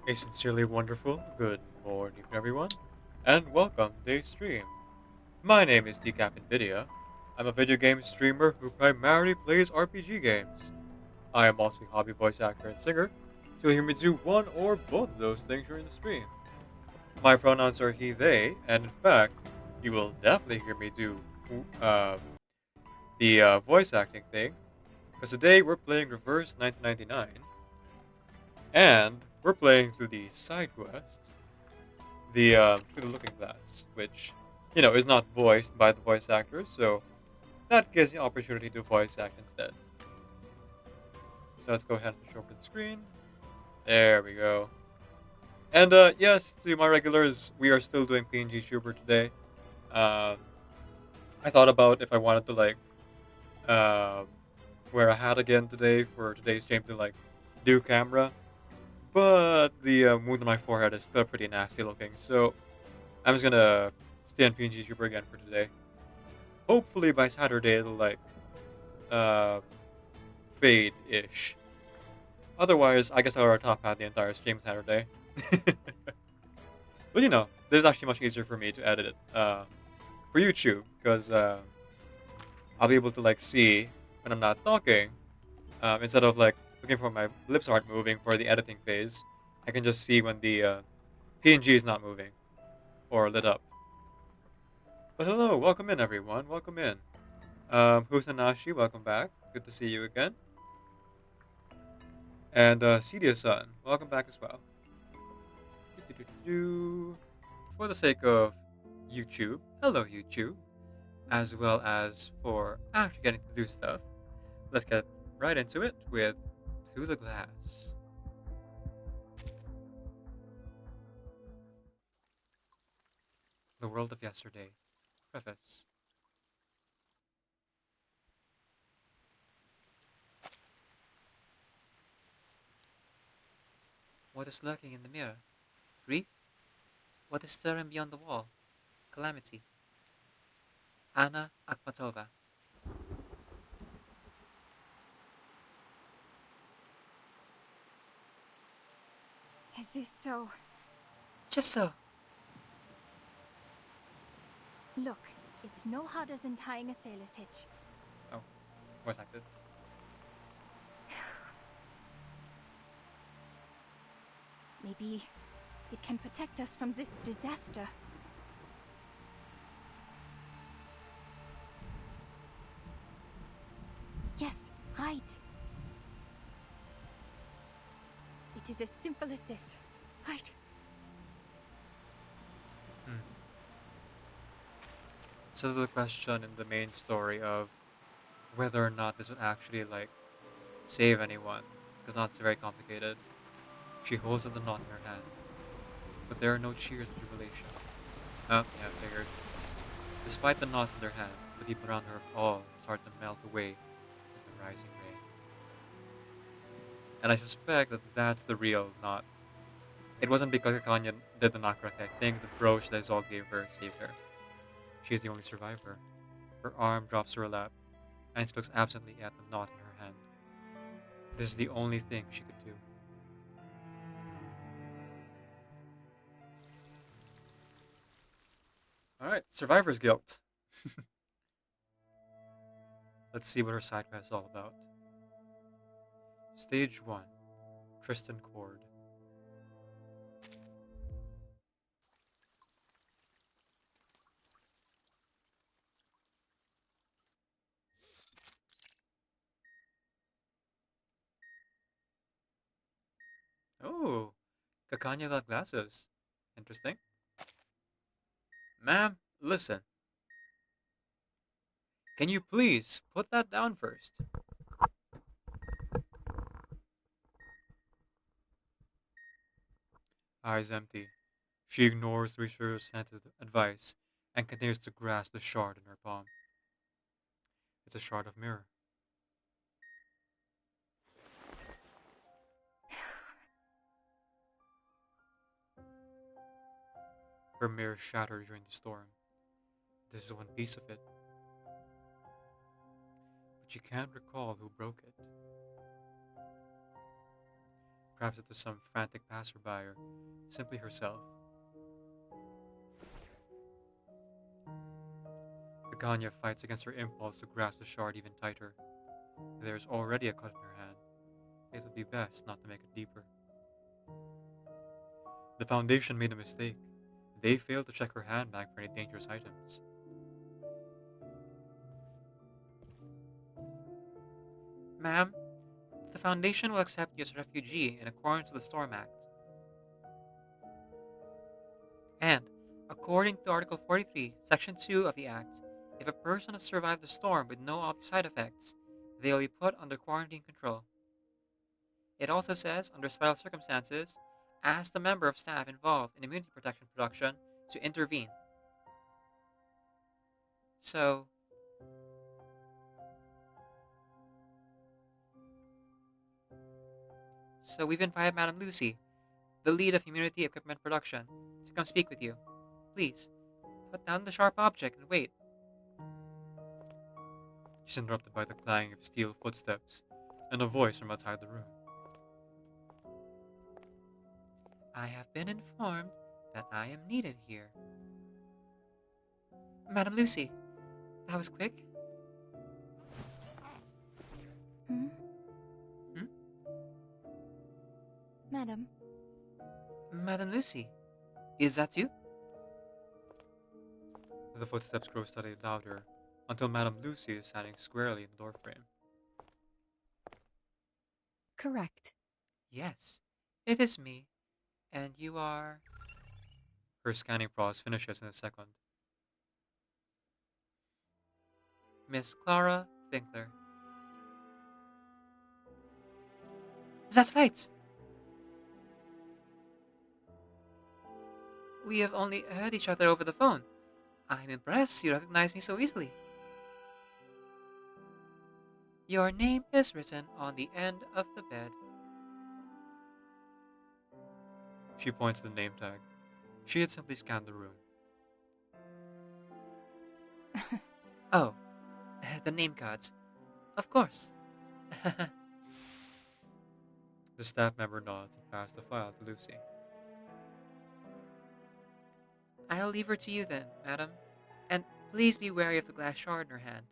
A sincerely wonderful good morning, everyone, and welcome to today's stream. My name is Decaf Nvidia. I'm a video game streamer who primarily plays RPG games. I am also a hobby voice actor and singer, so you'll hear me do one or both of those things during the stream. My pronouns are he, they, and in fact, you will definitely hear me do uh, the voice acting thing, because today we're playing Reverse 1999, and we're playing through the side quests through the Looking Glass, which is not voiced by the voice actors, so that gives you opportunity to voice act instead. So let's go ahead and show up the screen. There we go. And yes, to my regulars, we are still doing PNG Trooper today. Um, I thought about if I wanted to um, wear a hat again today for today's stream to do camera, but the wound on my forehead is still pretty nasty looking, so I'm just gonna stay on PNG Trooper again for today. Hopefully by Saturday it'll uh, fade ish. Otherwise, I guess I'll wear a top hat the entire stream Saturday. But this is actually much easier for me to edit it for YouTube because I'll be able to see when I'm not talking instead of looking for my lips aren't moving for the editing phase. I can just see when the PNG is not moving or lit up. But hello, welcome in everyone, welcome in. Husanashi, welcome back. Good to see you again. And Cedia-san, welcome back as well. For the sake of YouTube, hello YouTube, as well as for actually getting to do stuff, let's get right into it with Through the Glass. The World of Yesterday. Preface. What is lurking in the mirror? Grief? What is stirring beyond the wall? Calamity. Anna Akhmatova. Is this so? Just so. Look, it's no harder than tying a sailor's hitch. Oh, voice acted. Maybe it can protect us from this disaster. Yes, right. It is as simple as this, right? So the question in the main story of whether or not this would actually save anyone, because not it's very complicated. She holds the knot in her hand, but there are no cheers of jubilation. Oh, yeah, figured. Despite the knots in their hands, the people around her all start to melt away with the rising rain. And I suspect that that's the real knot. It wasn't because Kakania did the knock correctly. I think the brooch that Zol gave her saved her. She is the only survivor. Her arm drops to her lap, and she looks absently at the knot in her hand. This is the only thing she could do. Alright, survivor's guilt. Let's see what her side quest is all about. Stage 1. Tristan Chord. Oh, Kakania got glasses. Interesting. Ma'am, listen. Can you please put that down first? Eyes empty. She ignores the researcher's advice and continues to grasp the shard in her palm. It's a shard of mirror. Her mirror shattered during the storm. This is one piece of it. But she can't recall who broke it. Perhaps it was some frantic passerby or simply herself. Kakania fights against her impulse to grasp the shard even tighter. There's already a cut in her hand. It would be best not to make it deeper. The Foundation made a mistake. They failed to check her handbag for any dangerous items. Ma'am, the Foundation will accept you as a refugee in accordance with the Storm Act. And, according to Article 43, Section 2 of the Act, if a person has survived the storm with no obvious side effects, they will be put under quarantine control. It also says, under special circumstances, ask the member of staff involved in immunity protection production to intervene. So, we've invited Madam Lucy, the lead of immunity equipment production, to come speak with you. Please, put down the sharp object and wait. She's interrupted by the clanging of steel footsteps and a voice from outside the room. I have been informed that I am needed here. Madam Lucy, that was quick. Hmm? Hmm? Madam, Madam Lucy, is that you? The footsteps grow steadily louder until Madame Lucy is standing squarely in the doorframe. correct. Yes, it is me. And you are... Her scanning process finishes in a second. Miss Clara Winkler. That's right! We have only heard each other over the phone. I'm impressed you recognize me so easily. Your name is written on the end of the bed. She points to the name tag. She had simply scanned the room. Oh, the name cards. Of course. The staff member nods and passes the file to Lucy. I'll leave her to you then, madam. And please be wary of the glass shard in her hand.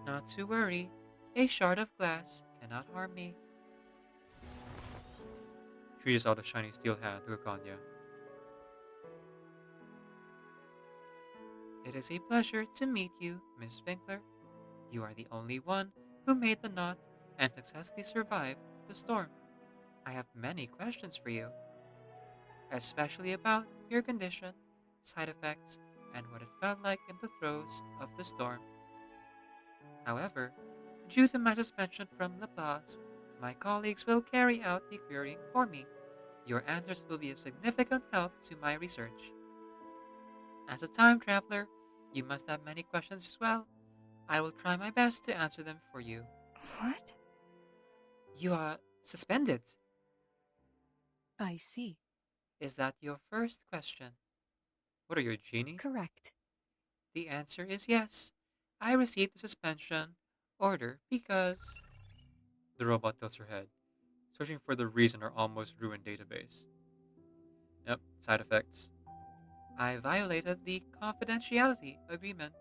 Not to worry. A shard of glass cannot harm me. She reaches out a shiny steel hand to Kakania. It is a pleasure to meet you, Miss Winkler. You are the only one who made the knot and successfully survived the storm. I have many questions for you, especially about your condition, side effects, and what it felt like in the throes of the storm. However, due to my suspension from Laplace, my colleagues will carry out the querying for me. Your answers will be of significant help to my research. As a time traveler, you must have many questions as well. I will try my best to answer them for you. What? You are suspended. I see. Is that your first question? What are you, a genie? Correct. The answer is yes. I received the suspension order because... The robot tilts her head, searching for the reason in her almost ruined database. Yep, side effects. I violated the confidentiality agreement.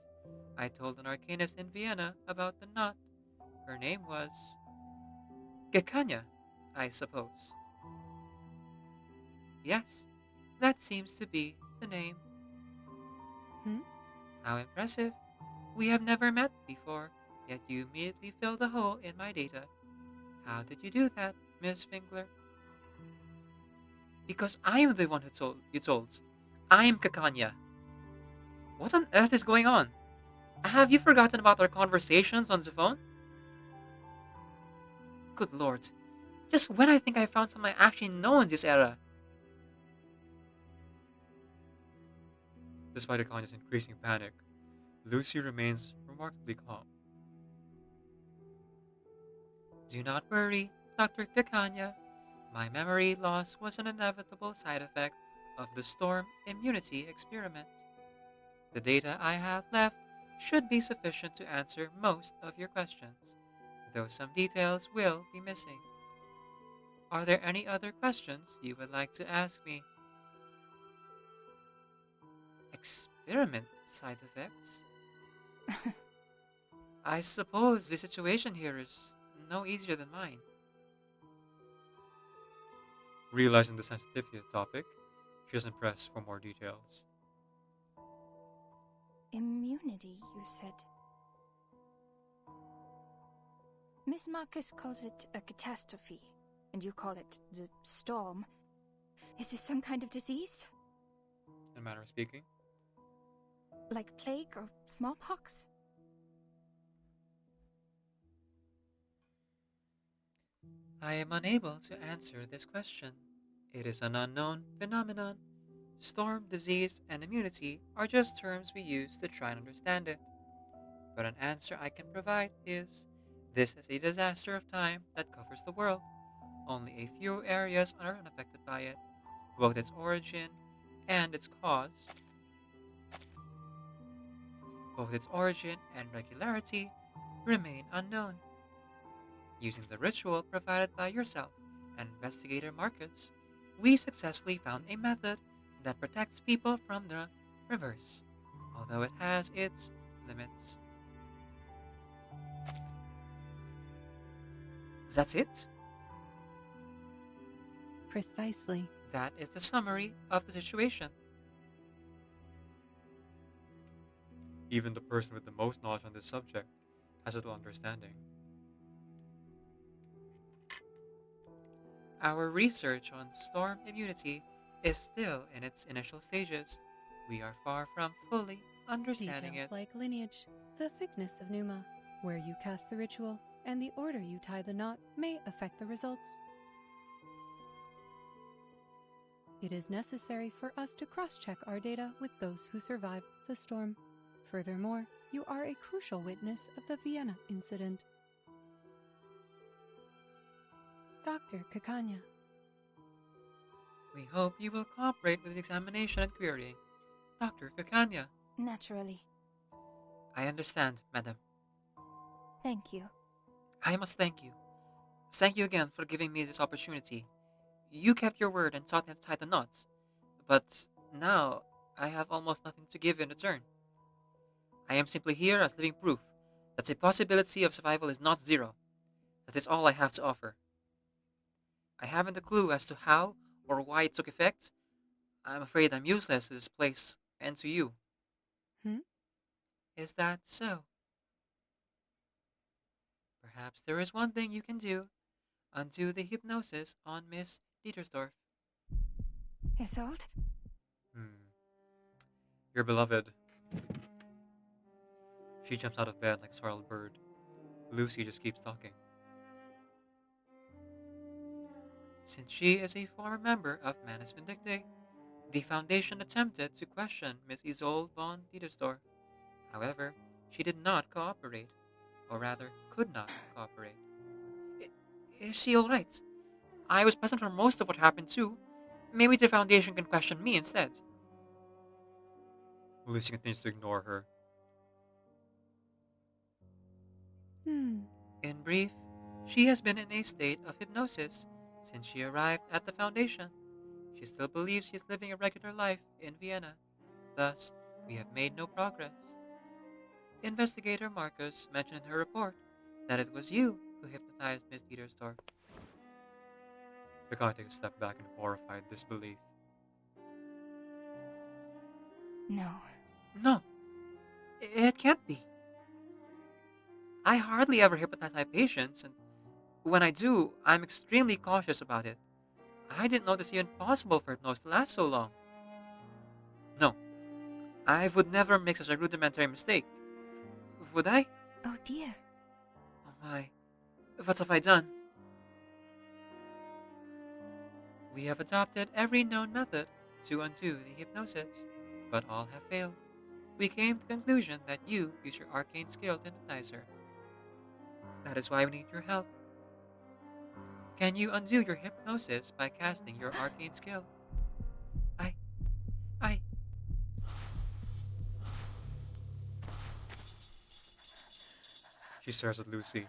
I told an arcanist in Vienna about the knot. Her name was... Kakania, I suppose. Yes, that seems to be the name. Hmm? How impressive. We have never met before, yet you immediately filled a hole in my data. How did you do that, Miss Winkler? Because I am the one who told you told. I am Kakania. What on earth is going on? Have you forgotten about our conversations on the phone? Good lord. Just when I think I found someone I actually know in this era. Despite Kakania's increasing panic, Lucy remains remarkably calm. Do not worry, Dr. Kakania. My memory loss was an inevitable side effect of the storm immunity experiment. The data I have left should be sufficient to answer most of your questions. though some details will be missing. Are there any other questions you would like to ask me? Experiment side effects? I suppose the situation here is no easier than mine. Realizing the sensitivity of the topic, she doesn't press for more details. Immunity, you said. Miss Marcus calls it a catastrophe, and you call it the storm. Is this some kind of disease? In a manner of speaking. Like plague or smallpox? I am unable to answer this question. It is an unknown phenomenon. Storm, disease, and immunity are just terms we use to try and understand it. But an answer I can provide is this is a disaster of time that covers the world. Only a few areas are unaffected by it. Both its origin and its cause, both its origin and regularity remain unknown. Using the ritual provided by yourself and investigator Marcus, we successfully found a method that protects people from the reverse, although it has its limits. That's it? Precisely. That is the summary of the situation. Even the person with the most knowledge on this subject has little understanding. Our research on storm immunity is still in its initial stages. We are far from fully understanding Details it. like lineage, the thickness of pneuma, where you cast the ritual, and the order you tie the knot may affect the results. It is necessary for us to cross-check our data with those who survived the storm. Furthermore, you are a crucial witness of the Vienna incident. Dr. Kakania. We hope you will cooperate with the examination and querying. Dr. Kakania. Naturally. I understand, madam. Thank you. I must thank you. Thank you again for giving me this opportunity. You kept your word and taught me to tie the knots, but now I have almost nothing to give in return. I am simply here as living proof that the possibility of survival is not zero. That is all I have to offer. I haven't a clue as to how or why it took effect. I'm afraid I'm useless to this place and to you. Is that so? Perhaps there is one thing you can do. Undo the hypnosis on Miss Dietersdorf. Isolde? Your beloved. She jumps out of bed like a startled bird. Lucy just keeps talking. Since she is a former member of Manus Vindicte, the Foundation attempted to question Miss Isolde von Dietersdorf. However, she did not cooperate, or rather, could not cooperate. Is she alright? I was present for most of what happened too. Maybe the Foundation can question me instead. Lucy continues to ignore her. In brief, she has been in a state of hypnosis since she arrived at the Foundation. She still believes she is living a regular life in Vienna. Thus, we have made no progress. Investigator Marcus mentioned in her report that it was you who hypnotized Miss Dietersdorf. Kakania takes a step back in horrified disbelief. No. No, it can't be. I hardly ever hypnotize my patients, and when I do, I'm extremely cautious about it. I didn't know it's even possible for hypnosis to last so long. No, I would never make such a rudimentary mistake. Would I? Oh dear. Oh my, what have I done? We have adopted every known method to undo the hypnosis, but all have failed. We came to the conclusion that you use your arcane skill to hypnotize her. That is why we need your help. Can you undo your hypnosis by casting your arcane skill? I... She stares at Lucy.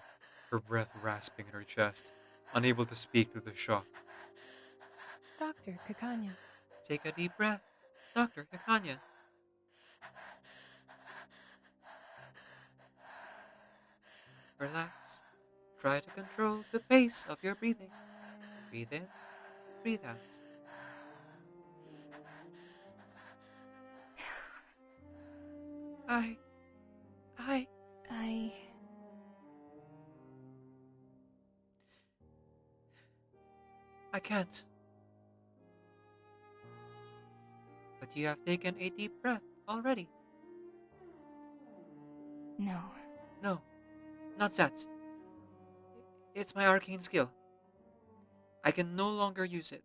her breath rasping in her chest, unable to speak through the shock. Dr. Kakania. Take a deep breath, Dr. Kakania. Relax. Try to control the pace of your breathing. Breathe in, breathe out. I, I, I... I can't. But you have taken a deep breath already. No. No, not that. It's my arcane skill. I can no longer use it.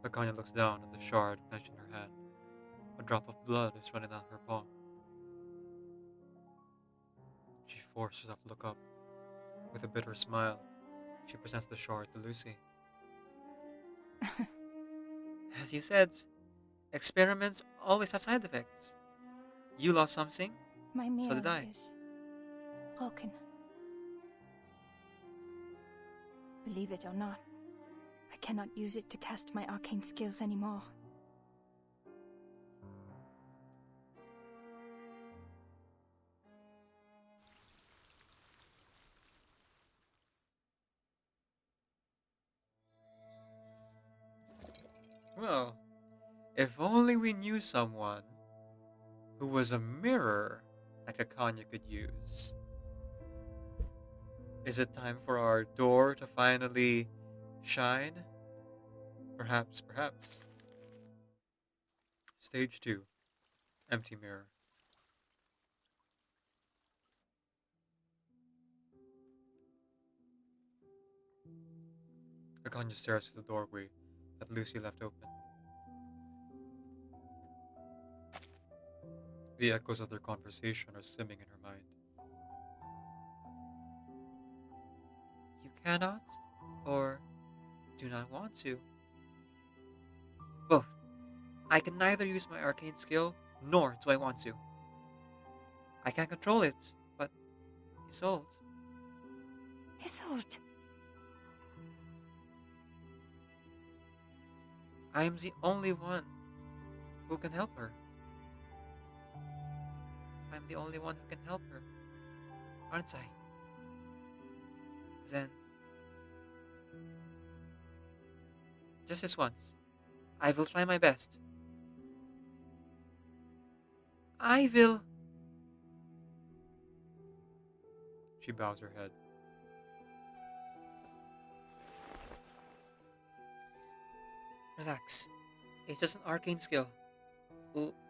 Kakania looks down at the shard clenched in her hand. A drop of blood is running down her palm. She forces herself to look up. With a bitter smile, she presents the shard to Lucy. As you said, experiments always have side effects. You lost something, My so mirror did I. is broken. Believe it or not, I cannot use it to cast my arcane skills anymore. Well, if only we knew someone who was a mirror that Kakania could use. Is it time for our door to finally shine? Perhaps, perhaps. Stage 2. Empty mirror. Kakanya stares at the doorway that Lucy left open. The echoes of their conversation are swimming in her mind. You cannot, or do not want to. Both. I can neither use my arcane skill, nor do I want to. I can control it, but Isolde. Isolde! I am the only one who can help her. I'm the only one who can help her, aren't I? Then, just this once, I will try my best. I will. She bows her head. Relax. It's just an arcane skill.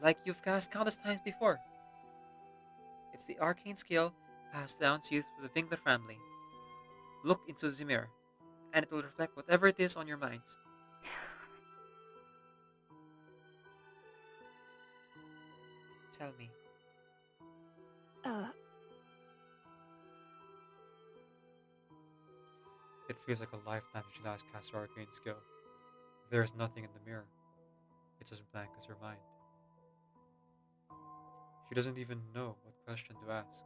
Like you've cast countless times before. It's the arcane skill passed down to you through the Winkler family. Look into the mirror, and it will reflect whatever it is on your mind. Tell me. It feels like a lifetime since she last cast her arcane skill. There is nothing in the mirror. It's as blank as her mind. She doesn't even know what question to ask.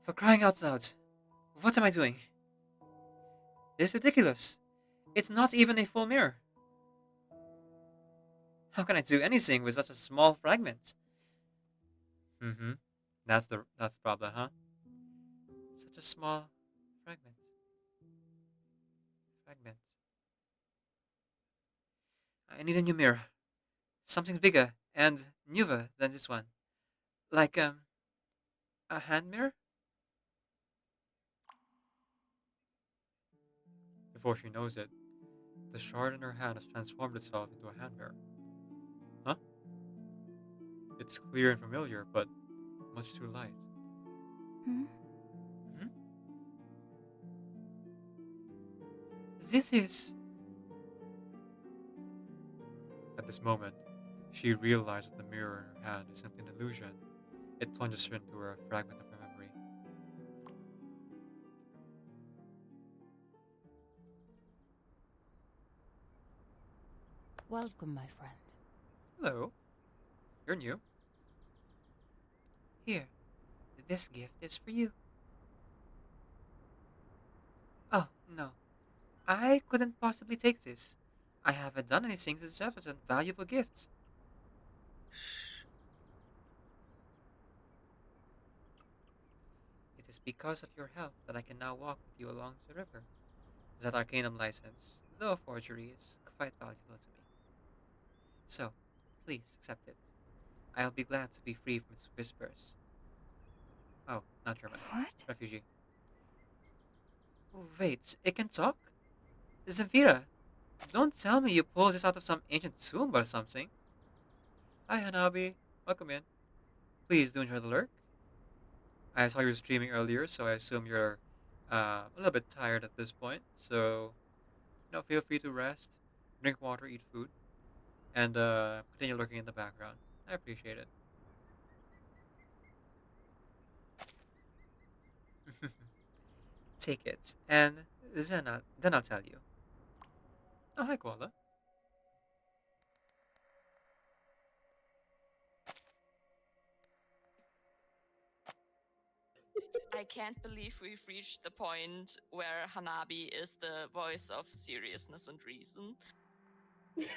For crying out loud, what am I doing? This is ridiculous. It's not even a full mirror. How can I do anything with such a small fragment? Mm-hmm. That's the problem, huh? Such a small fragment. Fragment. I need a new mirror. Something bigger and newer than this one. Like, a hand mirror? Before she knows it, the shard in her hand has transformed itself into a hand mirror. Huh? It's clear and familiar, but much too light. Hmm? Hmm? This is... At this moment, she realizes the mirror in her hand is simply an illusion. It plunges her into a fragment of her memory. Welcome, my friend. Hello. You're new. Here, this gift is for you. Oh, no. I couldn't possibly take this. I haven't done anything to deserve such valuable gifts. Shh. It is because of your help that I can now walk with you along the river. That Arcanum license, though a forgery, is quite valuable to me. So, please accept it. I'll be glad to be free from its whispers. Oh, not German. What? Refugee. Oh, wait, it can talk? Zemfira, don't tell me you pulled this out of some ancient tomb or something. Hi, Hanabi. Welcome in. Please do enjoy the lurk. I saw you were streaming earlier, so I assume you're a little bit tired at this point. So, feel free to rest, drink water, eat food, and continue lurking in the background. I appreciate it. Take it, and then I'll tell you. Oh, hi, Koala. I can't believe we've reached the point where Hanabi is the voice of seriousness and reason. What?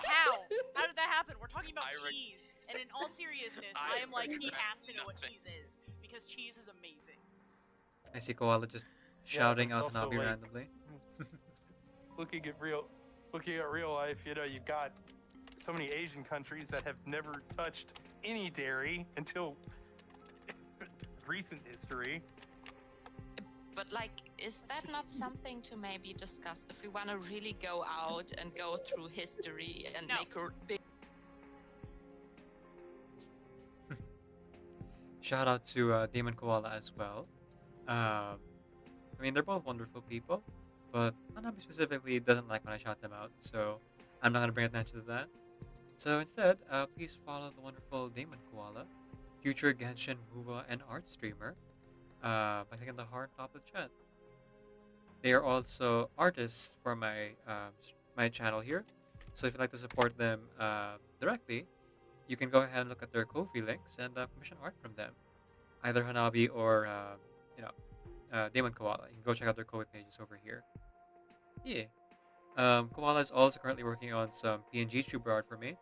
How? How did that happen? We're talking about I reg- cheese, and in all seriousness, I I am like, he regret has to know what nothing. cheese is because cheese is amazing. I see Koala just Yeah, but shouting it's out also Hanabi like randomly. looking at real life. You've got so many Asian countries that have never touched any dairy until recent history. But like, is that not something to maybe discuss if we want to really go out and go through history and No. make a big Shout out to Demon Koala as well. I mean, they're both wonderful people, but Hanabi specifically doesn't like when I shout them out, so I'm not going to bring attention to that. So instead, please follow the wonderful Demon Koala, future Genshin, MOBA, and art streamer, by clicking the heart top of the chat. They are also artists for my channel here, so if you'd like to support them directly, you can go ahead and look at their Ko-fi links and commission art from them, either Hanabi or Demon Koala. You can go check out their Ko-fi pages over here. Yeah. Koala is also currently working on some PNG tuber art for me,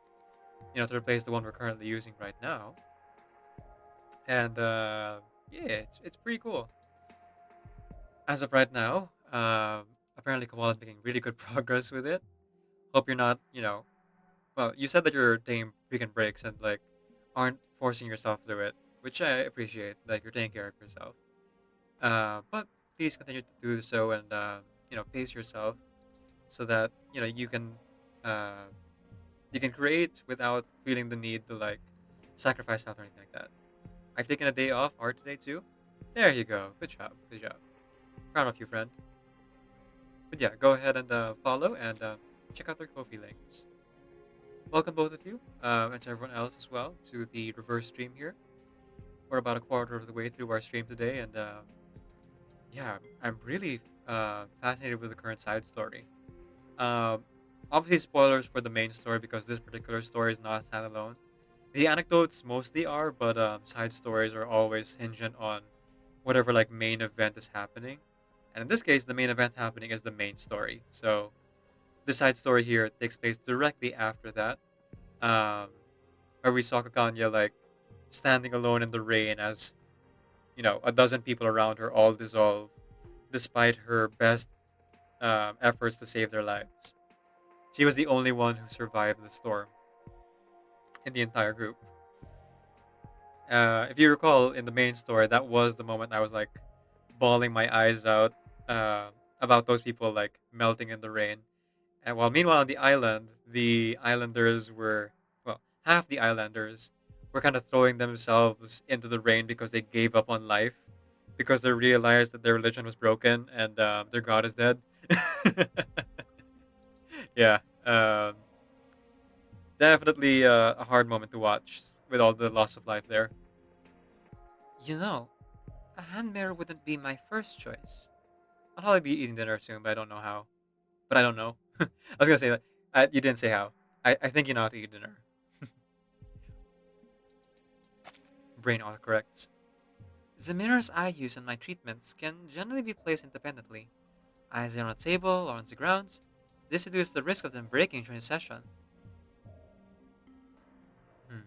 to replace the one we're currently using right now. And yeah, it's pretty cool. As of right now, apparently Koala's making really good progress with it. Hope you're not, well, you said that you're taking freaking breaks and like aren't forcing yourself through it, which I appreciate. Like you're taking care of yourself. But please continue to do so and pace yourself so that uh, you can create without feeling the need to like sacrifice health or anything like that. I've taken a day off art today too. There you go. Good job. Good job. Proud of you, friend. But yeah, go ahead and follow and check out their Ko-fi links. Welcome both of you, and to everyone else as well, to the reverse stream here. We're about a quarter of the way through our stream today, and yeah, I'm really fascinated with the current side story. Um, Obviously, spoilers for the main story because this particular story is not standalone. The anecdotes mostly are, but side stories are always hingent on whatever like main event is happening. And in this case, the main event happening is the main story. So the side story here takes place directly after that, um, where we saw Kakanya like standing alone in the rain as a dozen people around her all dissolve, despite her best efforts to save their lives. She was the only one who survived the storm in the entire group. If you recall, in the main story, that was the moment I was like bawling my eyes out uh, about those people like melting in the rain. And while meanwhile on the island, the islanders were, well, half the islanders were kind of throwing themselves into the rain because they gave up on life because they realized that their religion was broken and their god is dead. Yeah, definitely a hard moment to watch with all the loss of life there. You know, a hand mirror wouldn't be my first choice. I'll probably be eating dinner soon, but I don't know how. But I don't know. I was gonna say that. You didn't say how. I think you know how to eat dinner. Brain autocorrects. The mirrors I use in my treatments can generally be placed independently, either on a table or on the ground. This reduces the risk of them breaking during the session. Hmm.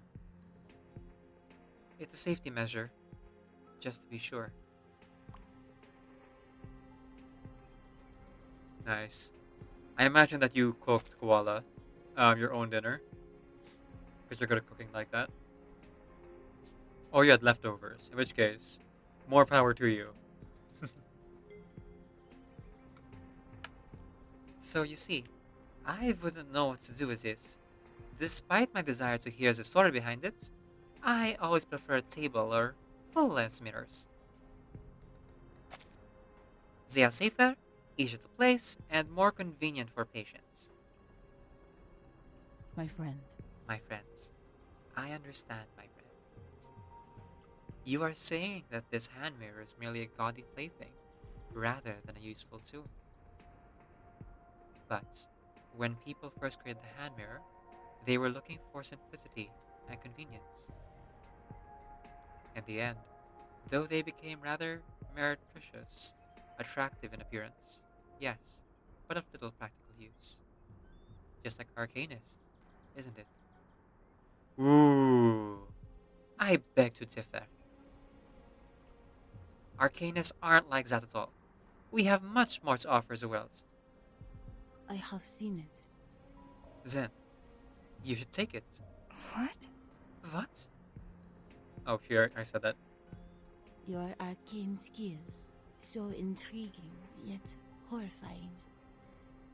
It's a safety measure, just to be sure. Nice. I imagine that you cooked Koala your own dinner, because you're good at cooking like that. Or you had leftovers, in which case, more power to you. So you see, I wouldn't know what to do with this. Despite my desire to hear the story behind it, I always prefer table or full lens mirrors. They are safer, easier to place, and more convenient for patients. My friend, My friends, I understand, my friend. You are saying that this hand mirror is merely a gaudy plaything, rather than a useful tool. But when people first created the hand mirror, they were looking for simplicity and convenience. In the end, though they became rather meretricious, attractive in appearance, yes, but of little practical use. Just like Arcanist, isn't it? Ooh, I beg to differ. Arcanists aren't like that at all. We have much more to offer the world. I have seen it. Then, you should take it. What? What? Oh, sure, I said that. Your arcane skill, so intriguing, yet horrifying.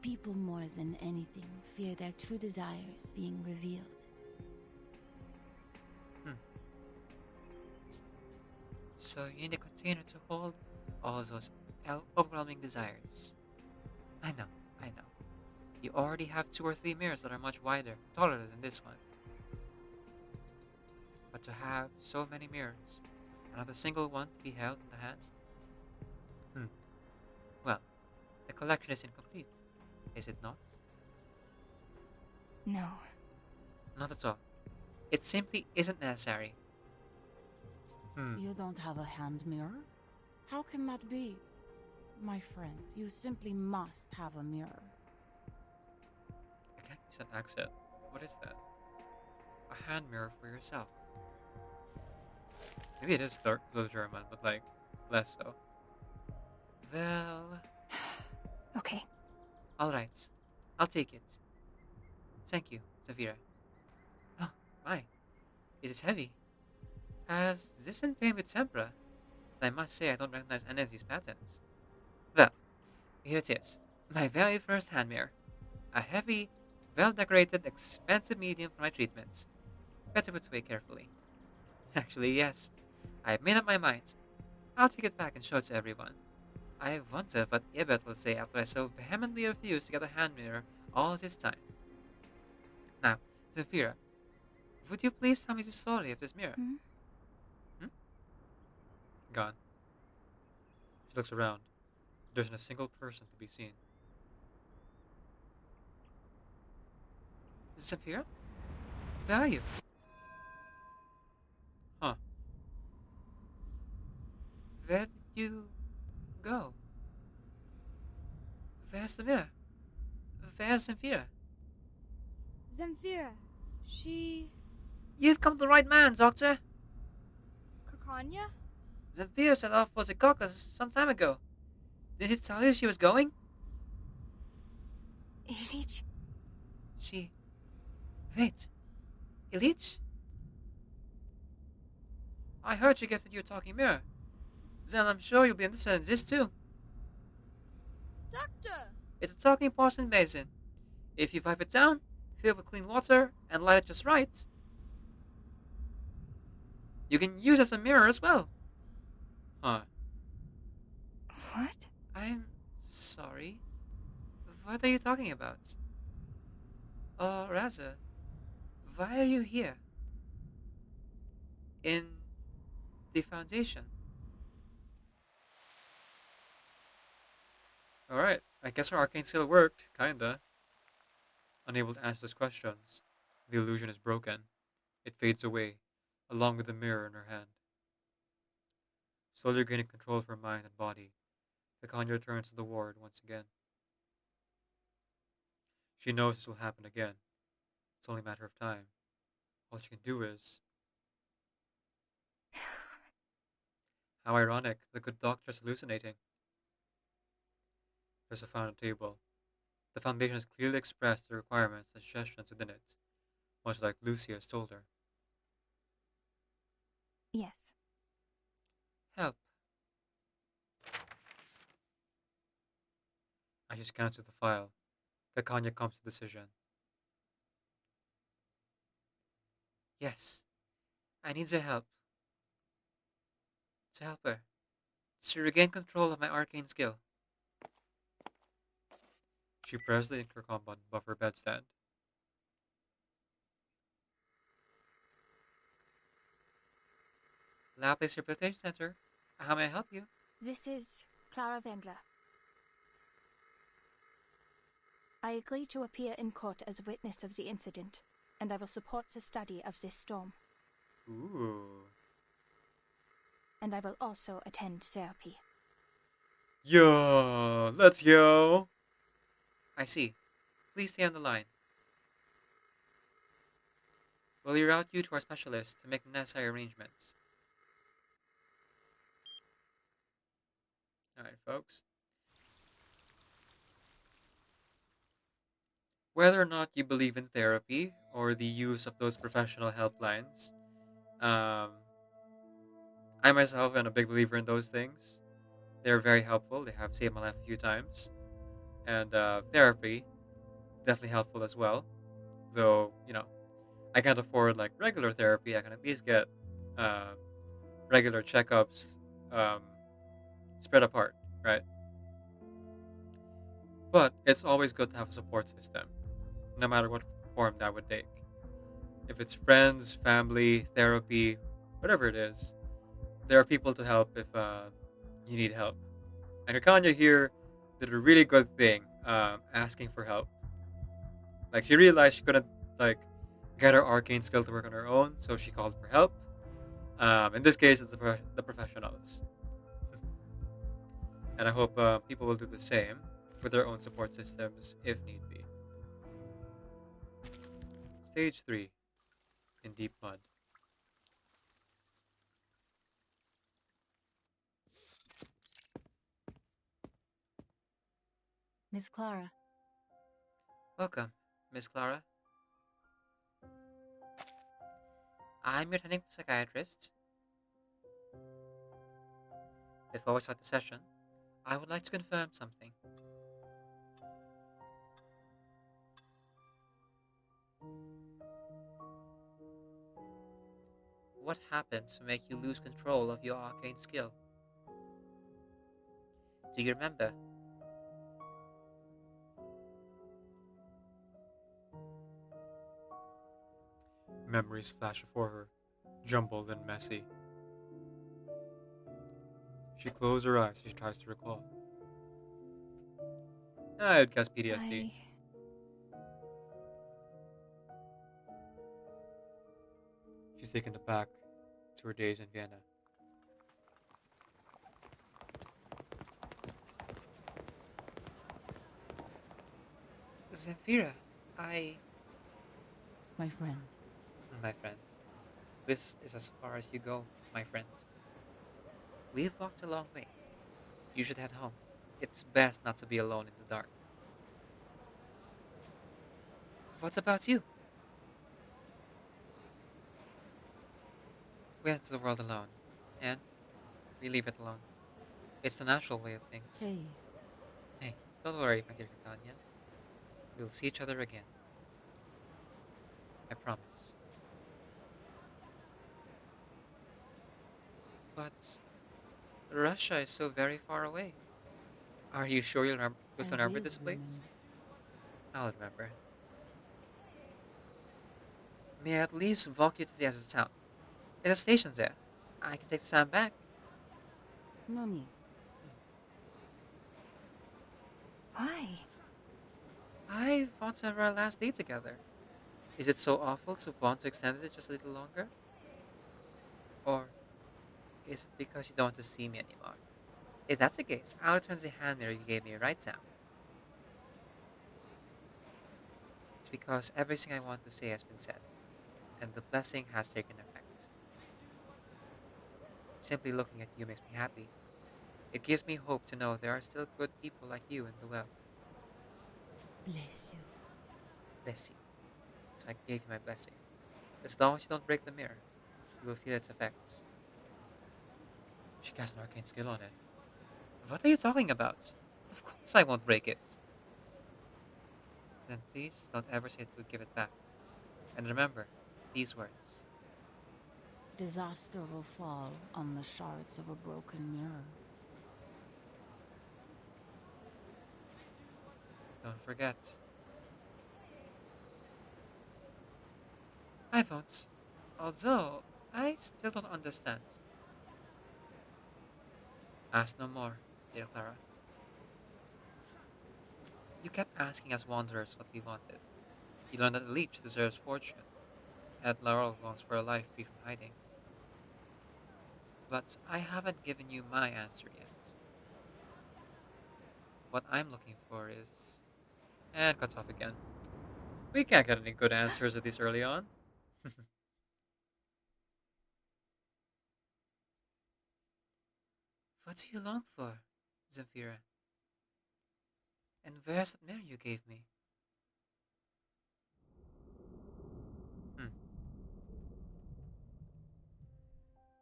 People more than anything fear their true desires being revealed. So you need a container to hold all those overwhelming desires. I know, I know. You already have 2 or 3 mirrors that are much wider, taller than this one. But to have so many mirrors, and not a single one to be held in the hand? Well, the collection is incomplete, is it not? No. Not at all. It simply isn't necessary. You don't have a hand mirror? How can that be? My friend, you simply must have a mirror. I can't use that accent. What is that? A hand mirror for yourself. Maybe it is slow German, but like, less so. Well, Okay. alright. I'll take it. Thank you, Zafira. Oh, my. It is heavy. Has this been painted with tempera? I must say I don't recognize any of these patterns. Well, here it is. My very first hand mirror. A heavy, well-decorated, expensive medium for my treatments. Better put away carefully. Actually, yes. I've made up my mind. I'll take it back and show it to everyone. I wonder what Ibet will say after I so vehemently refused to get a hand mirror all this time. Now, Zafira, would you please tell me the story of this mirror? Hmm? Gone. She looks around. There isn't a single person to be seen. Zafira? Where are you? Huh. Where did you go? Where's the mirror? Where's Zafira? Zemfira. She. You've come to the right man, Doctor! Kakania? Zafira set off for the caucus some time ago. Did she tell you she was going? Ilich? She... Wait. Ilich? I heard you gifted you a talking mirror. Then I'm sure you'll be interested in this too. Doctor! It's a talking porcelain basin. If you wipe it down, fill it with clean water, and light it just right, you can use it as a mirror as well. Huh. What? I'm sorry. What are you talking about? Or rather, why are you here? In the Foundation? Alright, I guess our arcane skill worked, kinda. Unable to answer those questions, the illusion is broken. It fades away, along with the mirror in her hand. Slowly gaining control of her mind and body, Kakania returns to the ward once again. She knows this will happen again. It's only a matter of time. All she can do is... How ironic, the good doctor's hallucinating. There's a file on the table. The Foundation has clearly expressed the requirements and suggestions within it, much like Lucy has told her. Yes. Help. As she scans through the file, Kakanya comes to a decision. Yes. I need the help. To help her. To regain control of my arcane skill. She presses the intercom button above her bedstand. Laplace Rehabilitation Center. How may I help you? This is Clara Wendler. I agree to appear in court as a witness of the incident, and I will support the study of this storm. Ooh. And I will also attend therapy. Yo, let's go. I see. Please stay on the line. We'll reroute you to our specialist to make the necessary arrangements. Alright, folks. Whether or not you believe in therapy or the use of those professional helplines, I myself am a big believer in those things. They're very helpful. They have saved my life a few times. And therapy, definitely helpful as well. Though, I can't afford like regular therapy. I can at least get regular checkups um, spread apart, right? But it's always good to have a support system, no matter what form that would take. If it's friends, family, therapy, whatever it is, there are people to help if you need help. And Kakanya here did a really good thing, asking for help. Like she realized she couldn't like get her arcane skill to work on her own, so she called for help. In this case, it's the professionals, and I hope people will do the same with their own support systems if need be. Stage 3, in deep mud. Miss Clara, Welcome, Miss Clara. I'm your attending psychiatrist. Before we start the session, I would like to confirm something. What happened to make you lose control of your arcane skill? Do you remember? Memories flash before her, jumbled and messy. She closed her eyes as she tries to recall. I'd guess PTSD. She's taken back to her days in Vienna. Zemfira, my friend. my friends, this is as far as you go, my friends. We've walked a long way. You should head home. It's best not to be alone in the dark. What about you? We enter the world alone, and we leave it alone. It's the natural way of things. Hey, Hey, don't worry, my dear Kakania. We'll see each other again. I promise. But Russia is so very far away. Are you sure you'll remember this place? I'll remember. May I at least walk you to the edge of town? There's a station there. I can take the tram back. No need. Why? I want to have our last day together. Is it so awful to want to extend it just a little longer? Or is it because you don't want to see me anymore? If that's the case, I'll return the hand mirror you gave me right now. It's because everything I want to say has been said, and the blessing has taken effect. Simply looking at you makes me happy. It gives me hope to know there are still good people like you in the world. Bless you. Bless you. So I gave you my blessing. As long as you don't break the mirror, you will feel its effects. She cast an arcane skill on it. What are you talking about? Of course I won't break it. Then please don't ever say to give it back. And remember these words. Disaster will fall on the shards of a broken mirror. Don't forget. I won't. Although, I still don't understand. Ask no more, dear Clara. You kept asking us wanderers what we wanted. You learned that a leech deserves fortune, and that Laurel longs for a life free from hiding. But I haven't given you my answer yet. What I'm looking for is... And cuts off again. We can't get any good answers at this early on. What do you long for, Zemfira? And where's that mirror you gave me? Hmm,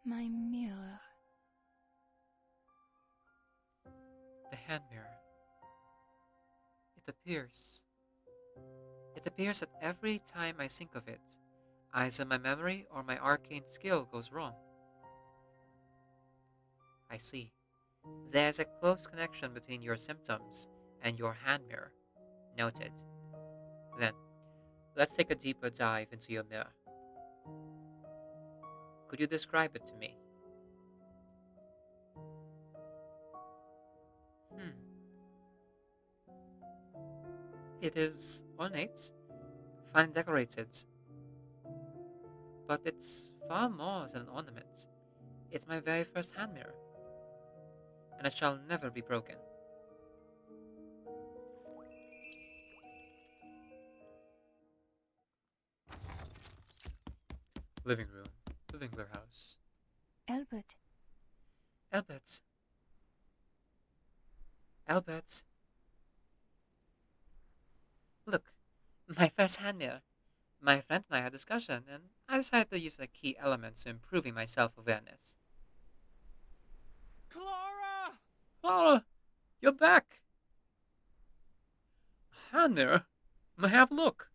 My mirror. the hand mirror. It appears. It appears that every time I think of it, either my memory or my arcane skill goes wrong. I see. There's a close connection between your symptoms and your hand mirror. Noted. Then, let's take a deeper dive into your mirror. Could you describe it to me? Hmm. It is ornate, finely decorated, but it's far more than an ornament. It's my very first hand mirror, and it shall never be broken. Living room, the Winkler house. Albert, Albert, Albert, look, my first hand mirror. My friend and I had a discussion, and I decided to use the key elements to improving my self-awareness. Clara! Clara, you're back! A hand mirror? May I have a look?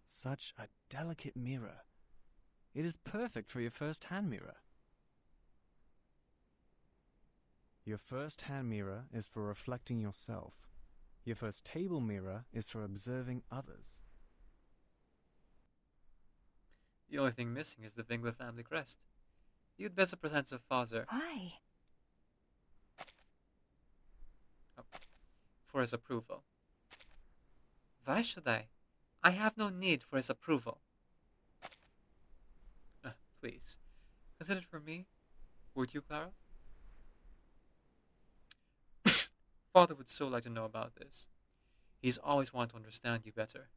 Such a delicate mirror. It is perfect for your first hand mirror. Your first hand mirror is for reflecting yourself. Your first table mirror is for observing others. The only thing missing is the Winkler family crest. You'd better present to father why? for his approval. Why should I? I have no need for his approval. Please, consider it for me. Would you, Clara? Father would so like to know about this. He's always wanted to understand you better.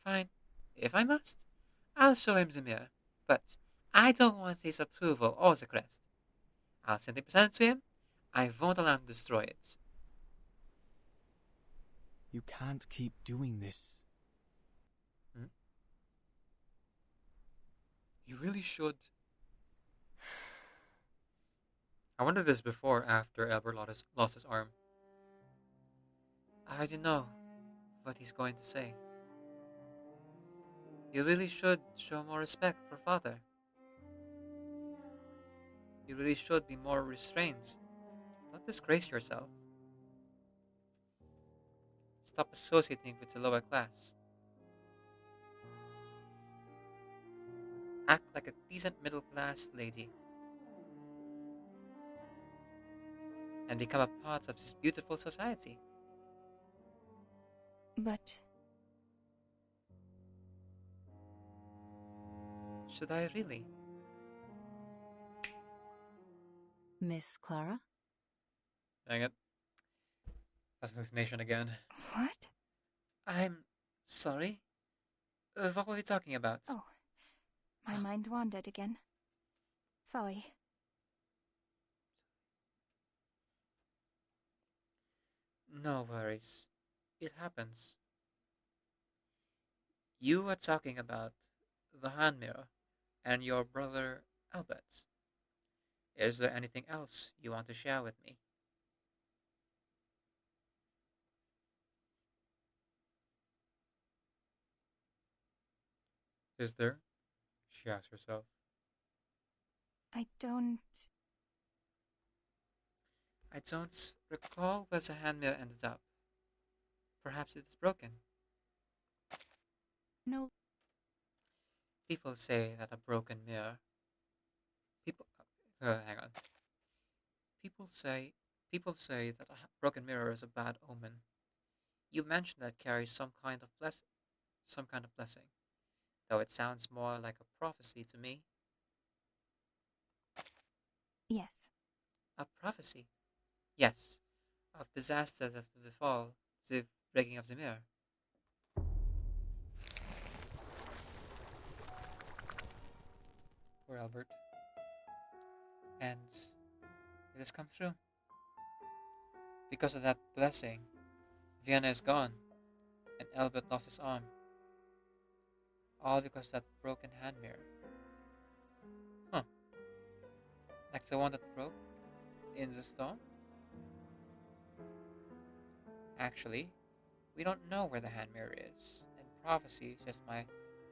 Fine. If I must, I'll show him the mirror. But I don't want his approval or the crest. I'll simply present it to him. I won't allow him to destroy it. You can't keep doing this. You really should. I wondered this before or after Albert lost his arm. I already know what he's going to say. You really should show more respect for father. You really should be more restrained. Don't disgrace yourself. Stop associating with the lower class. Act like a decent middle class lady. And become a part of this beautiful society. But Should I really? Miss Clara? Dang it. That's an hallucination again. What? I'm sorry? What were we talking about? Oh, my mind wandered again. Sorry. No worries. It happens. You were talking about the hand mirror and your brother Albert. Is there anything else you want to share with me? Is there? She asks herself. I don't. I don't recall where the hand mirror ended up. Perhaps it is broken. No. People say that a broken mirror. People. Hang on. People say. People say that a broken mirror is a bad omen. You mentioned that carries some kind of blessing, though it sounds more like a prophecy to me. Yes. A prophecy? Yes, of disaster that will befall the breaking of the mirror. Poor Albert. And it has come through. Because of that blessing, Vienna is gone, and Albert lost his arm. All because of that broken hand mirror. Huh. Like the one that broke in the storm? Actually, we don't know where the hand mirror is, and prophecy is just my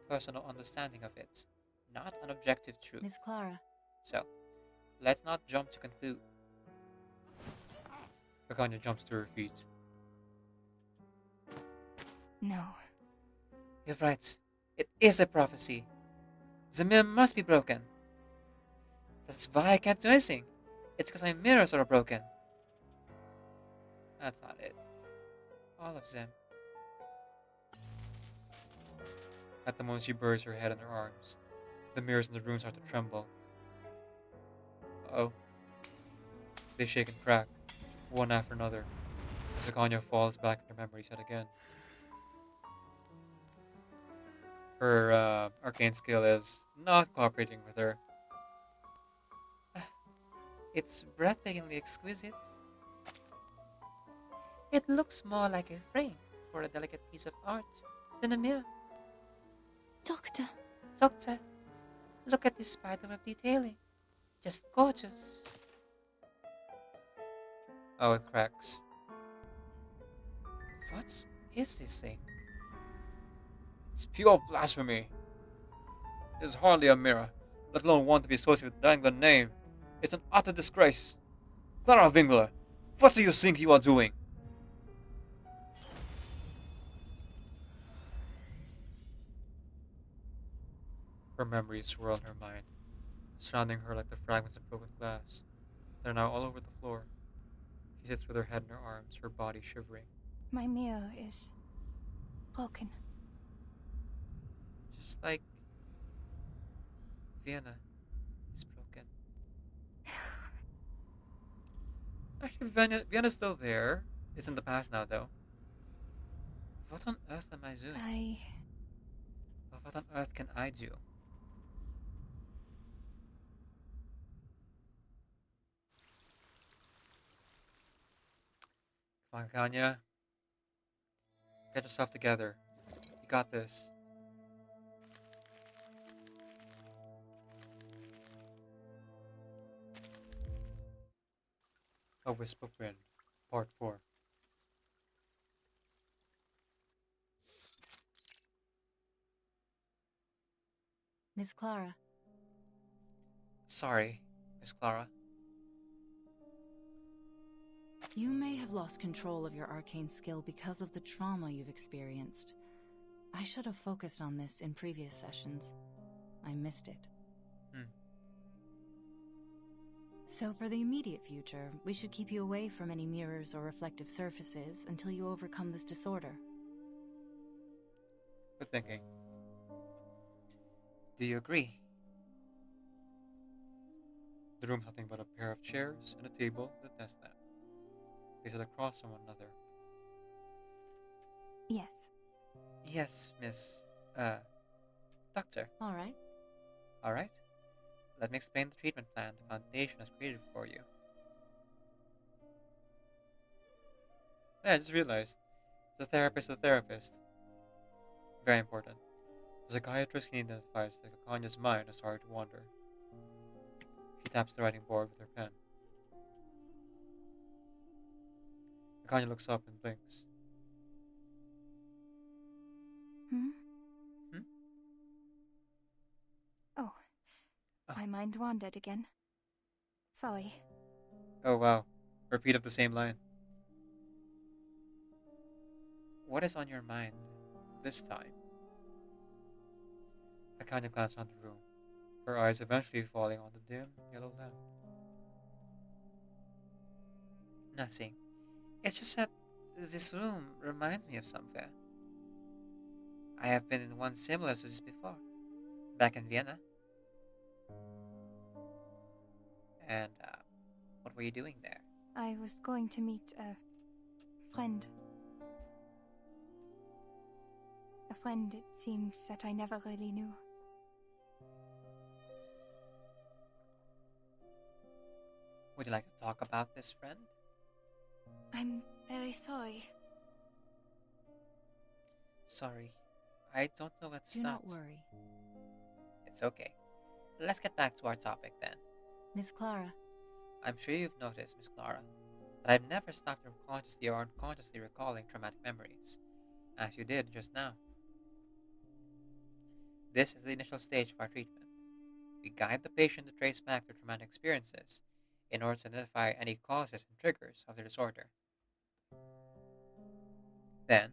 personal understanding of it, not an objective truth. Miss Clara. So, let's not jump to conclude. Kakania jumps to her feet. No. You're right. It is a prophecy. The mirror must be broken. That's why I can't do anything. It's because my mirrors are broken. That's not it. All of them. At the moment she buries her head in her arms, the mirrors in the room start to tremble. Uh-oh. They shake and crack, one after another, as Kakania falls back into memories yet again. Her arcane skill is not cooperating with her. It's breathtakingly exquisite. It looks more like a frame for a delicate piece of art than a mirror. Doctor, Doctor, look at this spiderweb detailing. Just gorgeous. Oh, it cracks. What is this thing? It's pure blasphemy. It is hardly a mirror, let alone one to be associated with Dangler's name. It's an utter disgrace. Clara Wingler, what do you think you are doing? Her memories swirl in her mind, surrounding her like the fragments of broken glass. They're now all over the floor. She sits with her head in her arms, her body shivering. My mirror is broken. Just like Vienna is broken. Actually, Vienna's still there. It's in the past now, though. What on earth am I doing? Or what on earth can I do? Come on, Kanya. Get yourself together. You got this. A Wisp of Wind, Part 4. Miss Clara. Sorry, Miss Clara. You may have lost control of your arcane skill because of the trauma you've experienced. I should have focused on this in previous sessions. I missed it. So for the immediate future, we should keep you away from any mirrors or reflective surfaces until you overcome this disorder. Good thinking. Do you agree? The room has nothing but a pair of chairs and a table with a desk lamp. They sit across from one another. Yes. Yes, Miss, Doctor. All right. Alright? Let me explain the treatment plan the Foundation has created for you. Yeah, I just realized. The therapist is a therapist. Very important. The psychiatrist can identify that Kakania's mind has started to wander. She taps the writing board with her pen. Kakania looks up and blinks. Hmm? Hmm? Oh. Oh. My mind wandered again. Sorry. Oh wow. Repeat of the same line. What is on your mind this time? Kakania glanced around the room, her eyes eventually falling on the dim yellow lamp. Nothing. It's just that this room reminds me of somewhere. I have been in one similar to this before, back in Vienna. And, what were you doing there? I was going to meet a friend. A friend, it seems, that I never really knew. Would you like to talk about this friend? I'm very sorry. Sorry, I don't know where to Do start. not worry. It's okay. Let's get back to our topic then. Miss Clara, I'm sure you've noticed, Miss Clara, that I've never stopped from consciously or unconsciously recalling traumatic memories, as you did just now. This is the initial stage of our treatment. We guide the patient to trace back their traumatic experiences in order to identify any causes and triggers of the disorder. Then,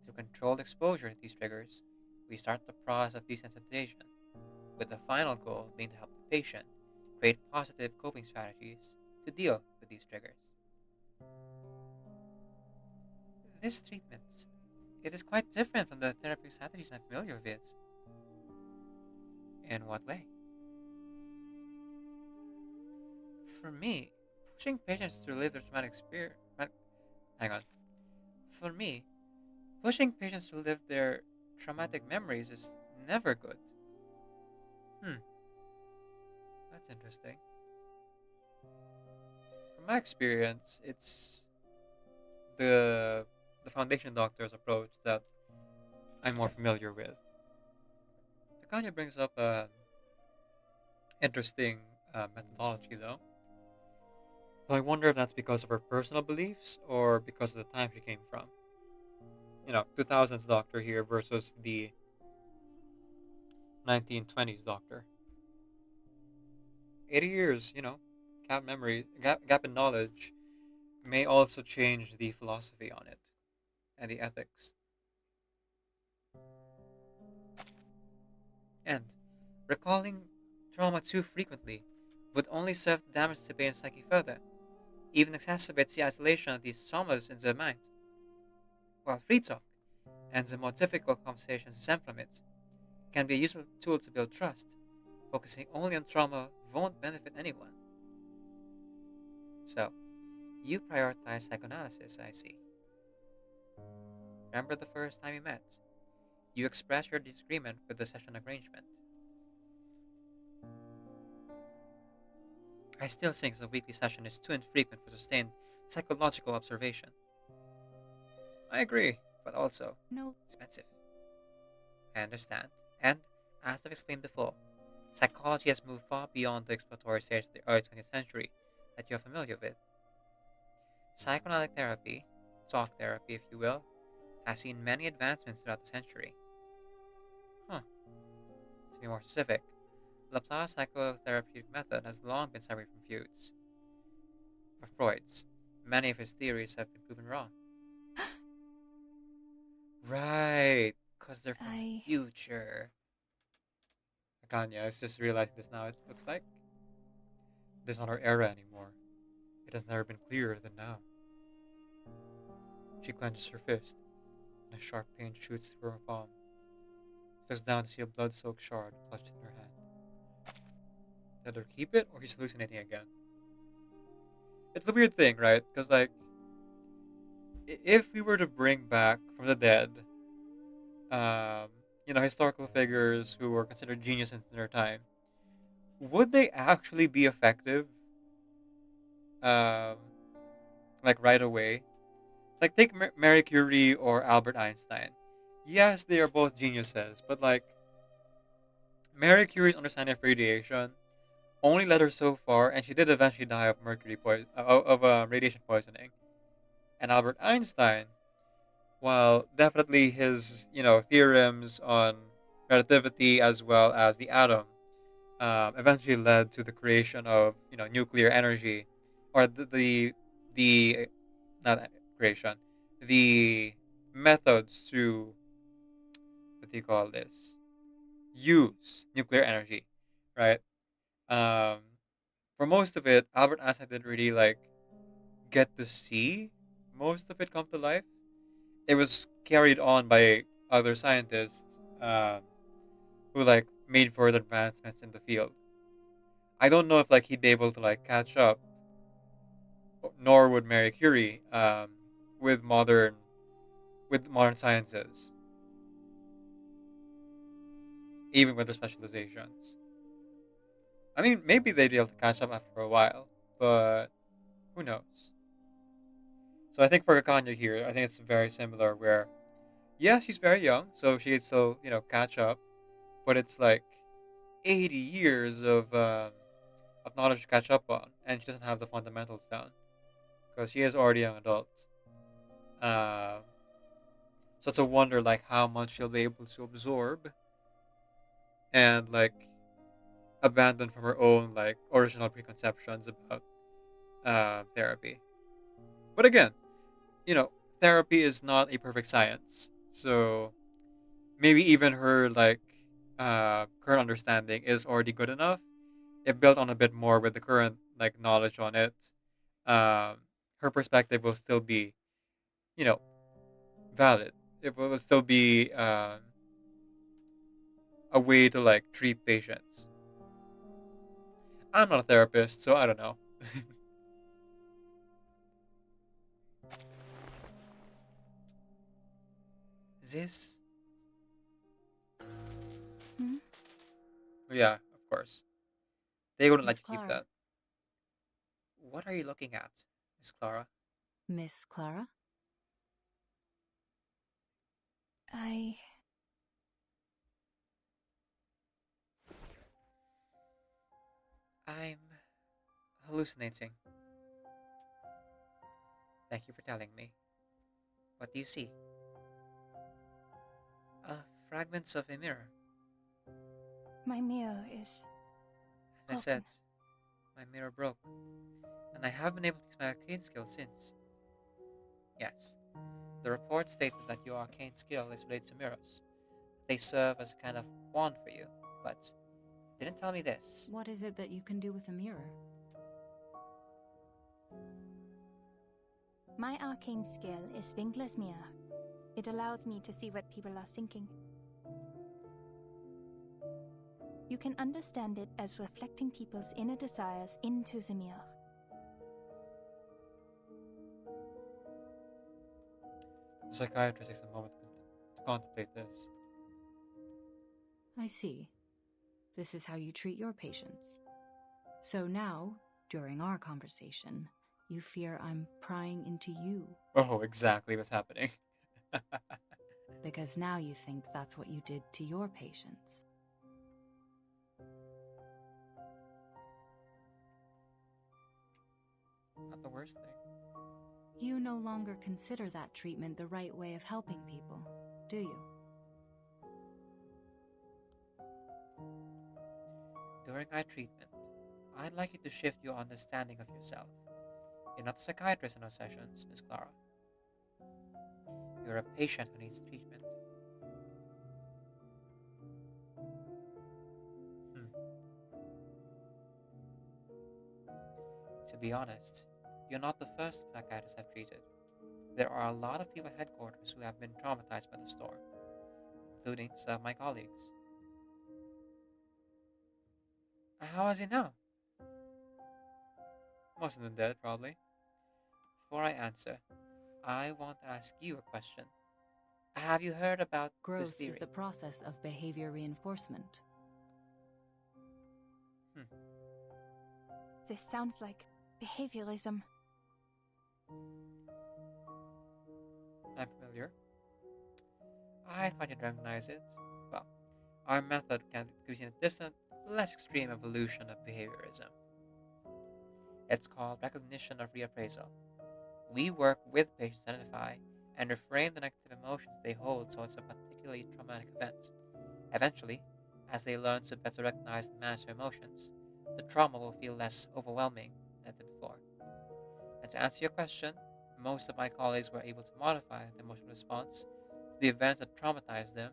through controlled exposure to these triggers, we start the process of desensitization, with the final goal being to help the patient create positive coping strategies to deal with these triggers. This treatment, it is quite different from the therapeutic strategies I'm familiar with. In what way? For me, pushing patients to relive their traumatic experience. Hang on. For me, pushing patients to live their traumatic memories is never good. That's interesting. From my experience, it's the foundation doctor's approach that I'm more familiar with. Takanya brings up an interesting methodology, though. So I wonder if that's because of her personal beliefs or because of the time she came from. 2000s doctor here versus the 1920s doctor. 80 years, gap in knowledge may also change the philosophy on it and the ethics. And recalling trauma too frequently would only serve to damage the patient's psyche further, even exacerbates the isolation of these traumas in their mind. While free talk, and the more difficult conversations stem from it, can be a useful tool to build trust, focusing only on trauma won't benefit anyone. So, you prioritize psychoanalysis, I see. Remember the first time we met? You expressed your disagreement with the session arrangement. I still think the weekly session is too infrequent for sustained psychological observation. I agree, but also no. expensive. I understand, and as I've explained before, psychology has moved far beyond the exploratory stage of the early 20th century that you're familiar with. Psychoanalytic therapy, talk therapy if you will, has seen many advancements throughout the century. To be more specific, Laplace's psychotherapeutic method has long been separated from Freud's. For Freud's, many of his theories have been proven wrong. Right, because they're from the future. Akanya is just realizing this now. It looks like this is not our era anymore. It has never been clearer than now. She clenches her fist, and a sharp pain shoots through her palm. She looks down to see a blood-soaked shard clutched in her hand. let her keep it or he's hallucinating again. It's a weird thing, right? Because, like, if we were to bring back from the dead, um, historical figures who were considered genius in their time, would they actually be effective, um, like, right away? Like, take Marie Curie or Albert Einstein. Yes, they are both geniuses, but, like, Marie Curie's understanding of radiation only led her so far, and she did eventually die of radiation poisoning. And Albert Einstein, while definitely his theorems on relativity as well as the atom eventually led to the creation of nuclear energy, or the not creation, the methods to, what do you call this, use nuclear energy, right? Um, for most of it, Albert Einstein didn't really like get to see most of it come to life. It was carried on by other scientists who like made further advancements in the field. I don't know if like he'd be able to like catch up, nor would Marie Curie with modern sciences, even with their specializations. I mean, maybe they'd be able to catch up after a while, but who knows? So I think for Kakanya here, I think it's very similar. Where yeah, she's very young, so she could still catch up, but it's like 80 years of knowledge to catch up on, and she doesn't have the fundamentals down because she is already an adult. Um, so it's a wonder like how much she'll be able to absorb and like abandon from her own like original preconceptions about therapy. But again, you know, therapy is not a perfect science, so maybe even her like current understanding is already good enough. If built on a bit more with the current like knowledge on it, um, her perspective will still be you know valid. It will still be a way to like treat patients. I'm not a therapist, so I don't know. This? Hmm? Yeah, of course. They wouldn't Miss let you keep Clara. that. What are you looking at, Miss Clara? Miss Clara? I. I'm hallucinating. Thank you for telling me. What do you see? Fragments of a mirror. My mirror is. As I said, my mirror broke, and I have been able to use my arcane skill since. Yes, the report stated that your arcane skill is related to mirrors. They serve as a kind of wand for you, but it didn't tell me this. What is it that you can do with a mirror? My arcane skill is Winkler's Mirror. It allows me to see what people are thinking. You can understand it as reflecting people's inner desires into the mirror. The psychiatrist takes a moment to contemplate this. I see. This is how you treat your patients. So now, during our conversation, you fear I'm prying into you. Oh, exactly what's happening. Because now you think that's what you did to your patients. Not the worst thing. You no longer consider that treatment the right way of helping people, do you? During our treatment, I'd like you to shift your understanding of yourself. You're not a psychiatrist in our sessions, Miss Clara. You're a patient who needs treatment. Hmm. To be honest, you're not the first psychiatrist I've treated. There are a lot of people at headquarters who have been traumatized by the storm, including some of my colleagues. How is he now? Most of them dead, probably. Before I answer, I want to ask you a question. Have you heard about this Growth theory? is the process of behavior reinforcement. This sounds like behaviorism. I'm familiar. I thought you'd recognize it. Well, our method can be seen a distant, less extreme evolution of behaviorism. It's called recognition of reappraisal. We work with patients to identify and reframe the negative emotions they hold towards a particularly traumatic event. Eventually, as they learn to better recognize and manage their emotions, the trauma will feel less overwhelming than it did before. And to answer your question, most of my colleagues were able to modify the emotional response to the events that traumatized them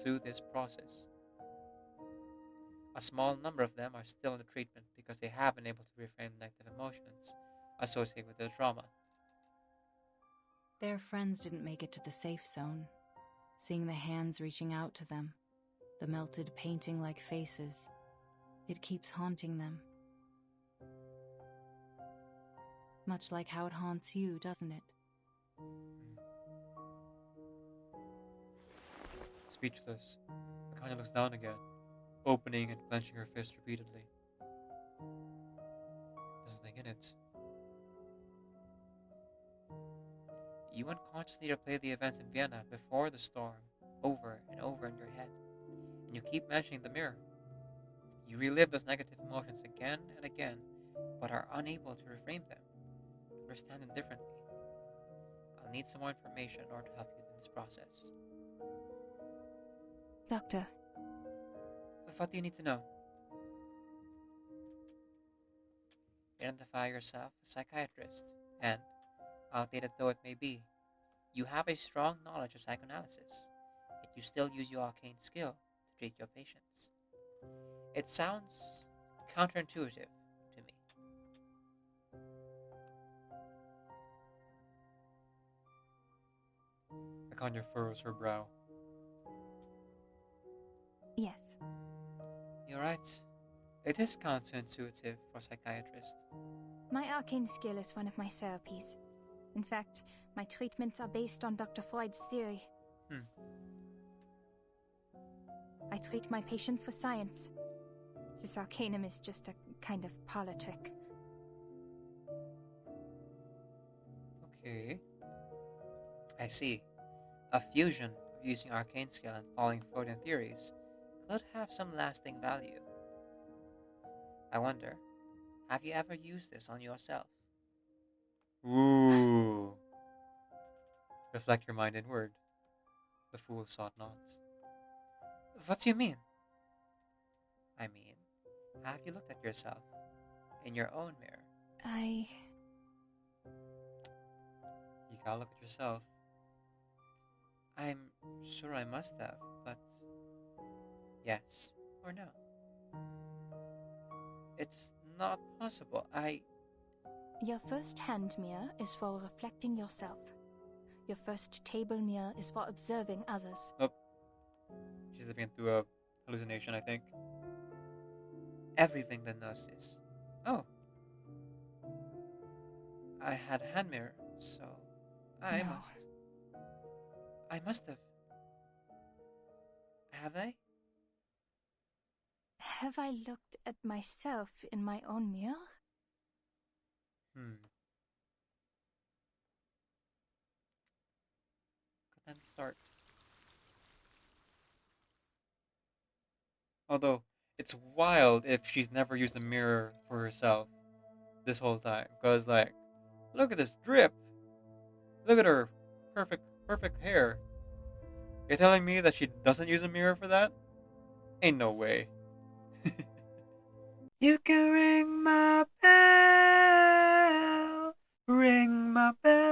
through this process. A small number of them are still in the treatment because they have been able to reframe negative emotions associated with their trauma. Their friends didn't make it to the safe zone. Seeing the hands reaching out to them, the melted painting like faces, it keeps haunting them. Much like how it haunts you, doesn't it? Speechless, Kakania looks down again, opening and clenching her fist repeatedly. There's nothing in it. You unconsciously replay the events in Vienna before the storm over and over in your head, and you keep mentioning the mirror. You relive those negative emotions again and again, but are unable to reframe them, to understand them differently. I'll need some more information in order to help you in this process. Doctor, What do you need to know? Identify yourself as a psychiatrist, and, outdated though it may be, you have a strong knowledge of psychoanalysis, yet you still use your arcane skill to treat your patients. It sounds counterintuitive to me. Kakania furrows her brow. yes. You're right. It is counterintuitive for a psychiatrist. My arcane skill is one of my therapies. In fact, my treatments are based on Dr. Freud's theory. I treat my patients with science. This arcanum is just a kind of parlor trick. Okay. I see. A fusion of using arcane skill and following Freudian theories could have some lasting value. I wonder, have you ever used this on yourself? Ooh. Reflect your mind inward. The fool sought not. What do you mean? I mean, have you looked at yourself in your own mirror? You gotta look at yourself. I'm sure I must have, but yes or no? It's not possible. Your first hand mirror is for reflecting yourself. Your first table mirror is for observing others. She's living through a hallucination, I think. Everything the nurses. Oh. I had a hand mirror, so I No. must have. Have I? Have I looked at myself in my own mirror? Could then start. Although, it's wild if she's never used a mirror for herself this whole time. Because, like, look at this drip. Look at her perfect hair. You're telling me that she doesn't use a mirror for that? Ain't no way. You can ring my bell, ring my bell.